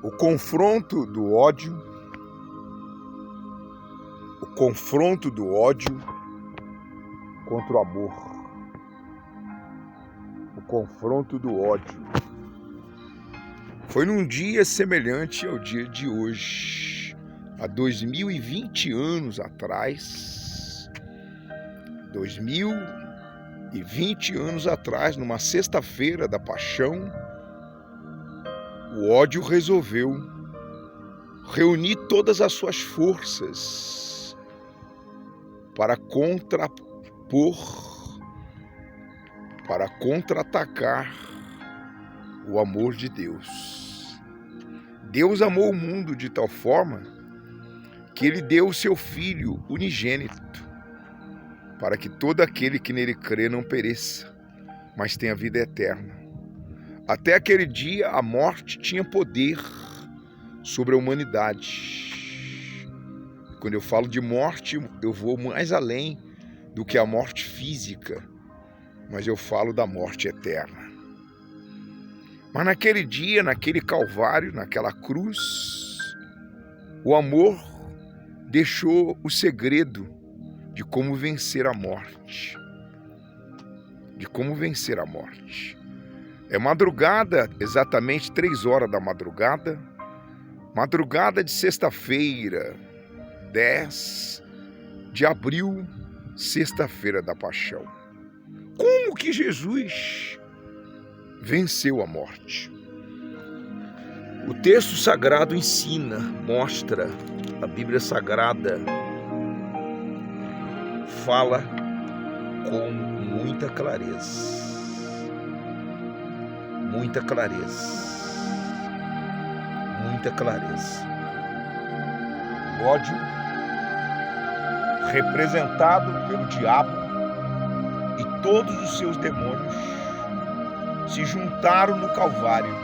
O confronto do ódio, contra o amor. O confronto do ódio. Foi num dia semelhante ao dia de hoje, há 2020 anos atrás, 2020 anos atrás, numa sexta-feira da Paixão, o ódio resolveu reunir todas as suas forças para contra-atacar o amor de Deus. Deus amou o mundo de tal forma que Ele deu o seu Filho unigênito, para que todo aquele que nele crê não pereça, mas tenha vida eterna. Até aquele dia, a morte tinha poder sobre a humanidade. Quando eu falo de morte, eu vou mais além do que a morte física, mas eu falo da morte eterna. Mas naquele dia, naquele Calvário, naquela cruz, o amor deixou o segredo de como vencer a morte. É madrugada, exatamente 3 horas da madrugada, madrugada de sexta-feira, 10 de abril, sexta-feira da Paixão. Como que Jesus venceu a morte? O texto sagrado ensina, mostra, a Bíblia Sagrada fala com muita clareza. Muita clareza. O ódio, representado pelo diabo e todos os seus demônios, se juntaram no Calvário.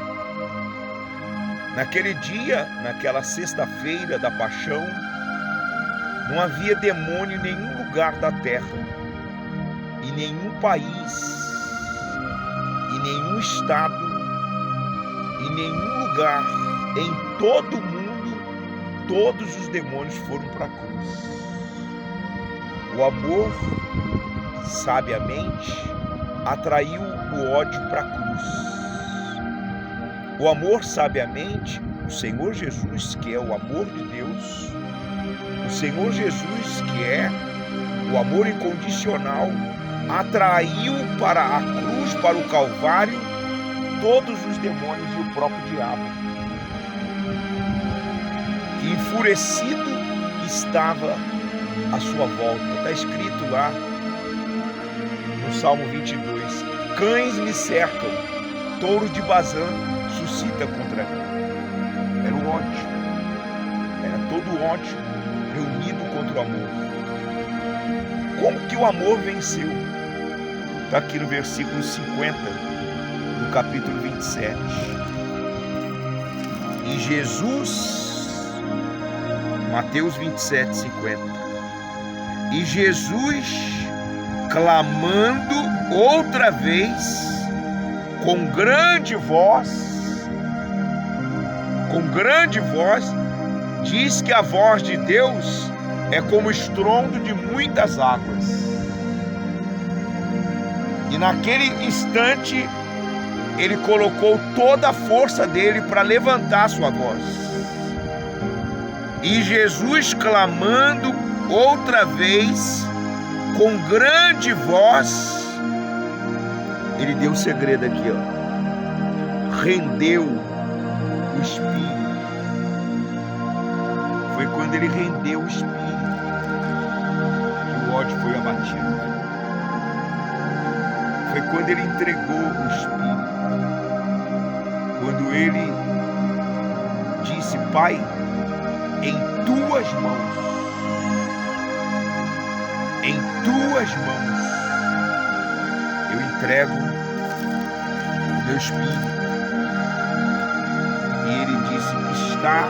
Naquele dia, naquela sexta-feira da Paixão, não havia demônio em nenhum lugar da terra, em nenhum país, em nenhum estado, em nenhum lugar, em todo o mundo, todos os demônios foram para a cruz. O amor, sabiamente, atraiu o ódio para a cruz. O amor, sabiamente, o Senhor Jesus, que é o amor de Deus, o Senhor Jesus, que é o amor incondicional, atraiu para a cruz, para o Calvário, todos os demônios e o próprio diabo, que enfurecido estava à sua volta. Está escrito lá no Salmo 22, cães me cercam, touros de Bazã suscita contra mim. Era o ódio, era todo o ódio reunido contra o amor. Como que o amor venceu? Está aqui no versículo 50 do capítulo 27. E Jesus, Mateus 27, 50. E Jesus, clamando outra vez, com grande voz, diz que a voz de Deus é como estrondo de muitas águas. E naquele instante, ele colocou toda a força dele para levantar sua voz. E Jesus, clamando outra vez, com grande voz, ele deu o segredo aqui, ó. Rendeu o Espírito. Foi quando ele rendeu o Espírito que o ódio foi abatido. Foi quando ele entregou o Espírito. Quando ele disse, Pai, em tuas mãos, eu entrego o meu Espírito. E ele disse, está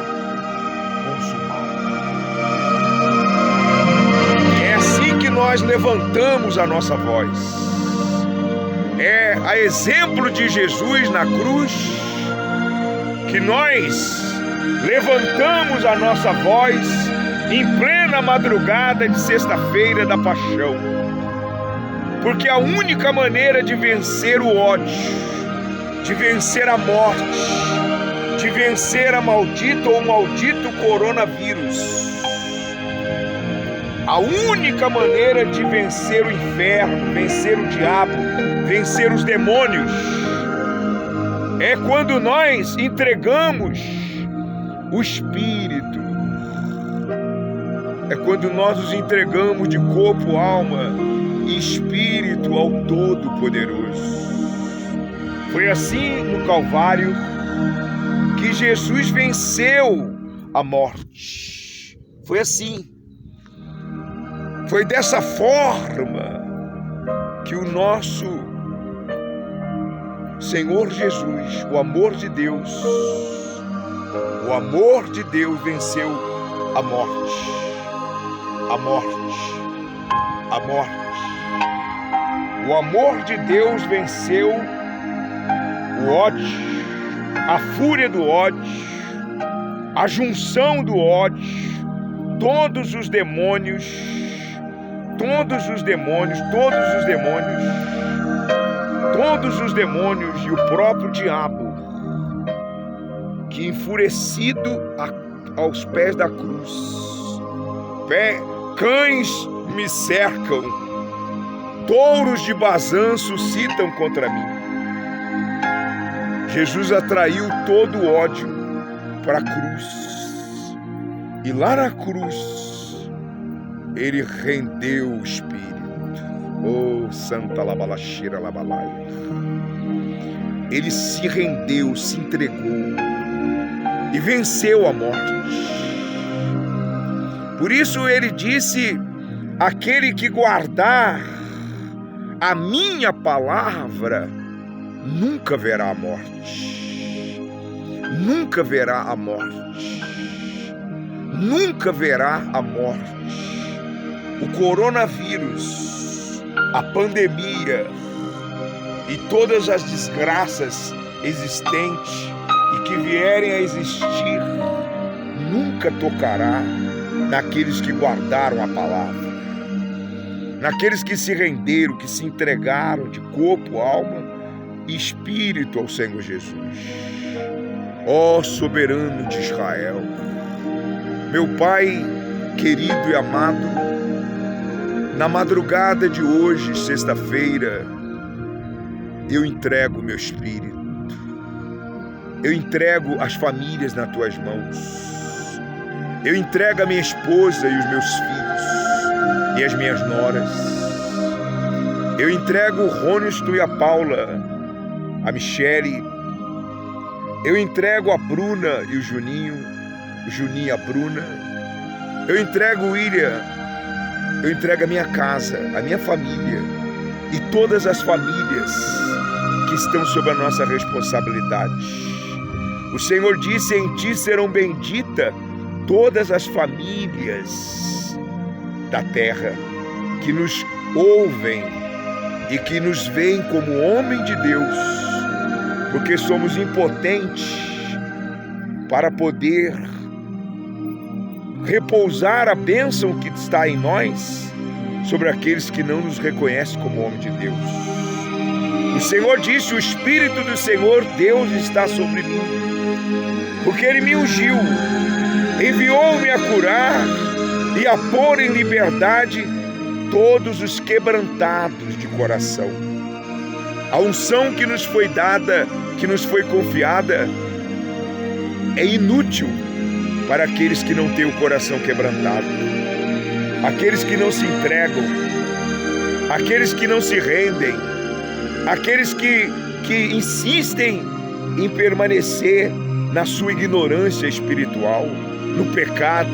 consumado. É assim que nós levantamos a nossa voz. É a exemplo de Jesus na cruz que nós levantamos a nossa voz em plena madrugada de sexta-feira da paixão, porque a única maneira de vencer o ódio, de vencer a morte, de vencer a maldita ou maldito coronavírus, a única maneira de vencer o inferno, vencer o diabo, vencer os demônios, é quando nós entregamos o Espírito. É quando nós nos entregamos de corpo, alma e espírito ao Todo-Poderoso. Foi assim no Calvário que Jesus venceu a morte. Foi assim. Foi dessa forma que o nosso Senhor Jesus, o amor de Deus venceu a morte. A morte. A morte. O amor de Deus venceu o ódio, a fúria do ódio, a junção do ódio, todos os demônios e o próprio diabo, que enfurecido aos pés da cruz, cães me cercam, touros de Bazã suscitam contra mim. Jesus atraiu todo o ódio para a cruz, e lá na cruz ele rendeu o Espírito. Oh, Santa Labalaxira Labalaia. Ele se rendeu, se entregou e venceu a morte. Por isso ele disse: aquele que guardar a minha palavra nunca verá a morte. Nunca verá a morte. Nunca verá a morte. O coronavírus, a pandemia e todas as desgraças existentes e que vierem a existir nunca tocará naqueles que guardaram a palavra, naqueles que se renderam, que se entregaram de corpo, alma e espírito ao Senhor Jesus. Ó soberano de Israel, meu Pai querido e amado, na madrugada de hoje, sexta-feira, eu entrego meu espírito, eu entrego as famílias nas tuas mãos, eu entrego a minha esposa e os meus filhos e as minhas noras, eu entrego o Rônisto e a Paula, a Michele, eu entrego a Bruna e o Juninho e a Bruna, eu entrego o William, eu entrego a minha casa, a minha família e todas as famílias que estão sob a nossa responsabilidade. O Senhor disse: em ti serão benditas todas as famílias da terra que nos ouvem e que nos veem como homem de Deus, porque somos impotentes para poder repousar a bênção que está em nós sobre aqueles que não nos reconhecem como homem de Deus. O Senhor disse: o Espírito do Senhor Deus está sobre mim, porque Ele me ungiu, enviou-me a curar e a pôr em liberdade todos os quebrantados de coração. A unção que nos foi dada, que nos foi confiada, é inútil para aqueles que não têm o coração quebrantado, aqueles que não se entregam, aqueles que não se rendem, aqueles que insistem em permanecer na sua ignorância espiritual, no pecado,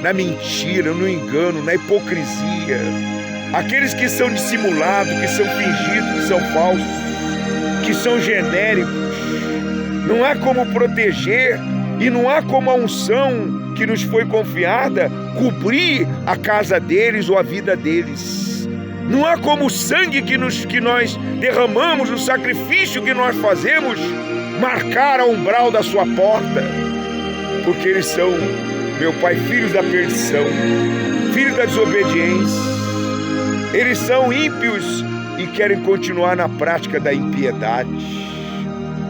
na mentira, no engano, na hipocrisia, aqueles que são dissimulados, que são fingidos, que são falsos, que são genéricos. Não há como proteger e não há como a unção que nos foi confiada cobrir a casa deles ou a vida deles. Não há como o sangue que nós derramamos, o sacrifício que nós fazemos, marcar o umbral da sua porta, porque eles são, meu Pai, filhos da perdição, filhos da desobediência. Eles são ímpios e querem continuar na prática da impiedade.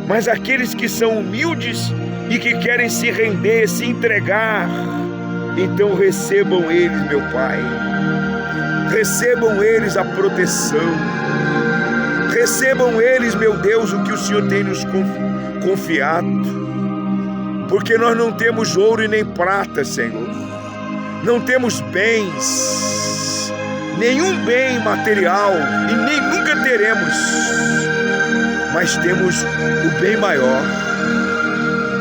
Mas aqueles que são humildes e que querem se render, se entregar, então recebam eles, meu Pai, recebam eles a proteção, recebam eles, meu Deus, o que o Senhor tem nos confiado, porque nós não temos ouro e nem prata, Senhor, não temos bens, nenhum bem material, e nem nunca teremos, mas temos o bem maior,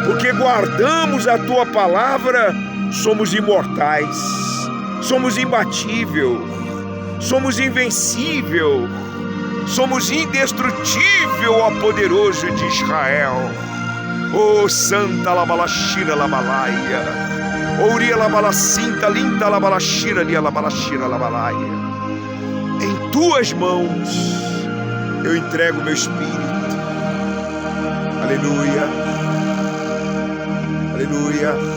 porque guardamos a Tua palavra. Somos imortais, somos imbatível, somos invencível, somos indestrutível, ó poderoso de Israel. Ó Santa Labalashira Labalaia, Ouria Labalacinta Linda Labalashira Lia Labalashira Labalaia. Em Tuas mãos eu entrego meu espírito. Aleluia, aleluia.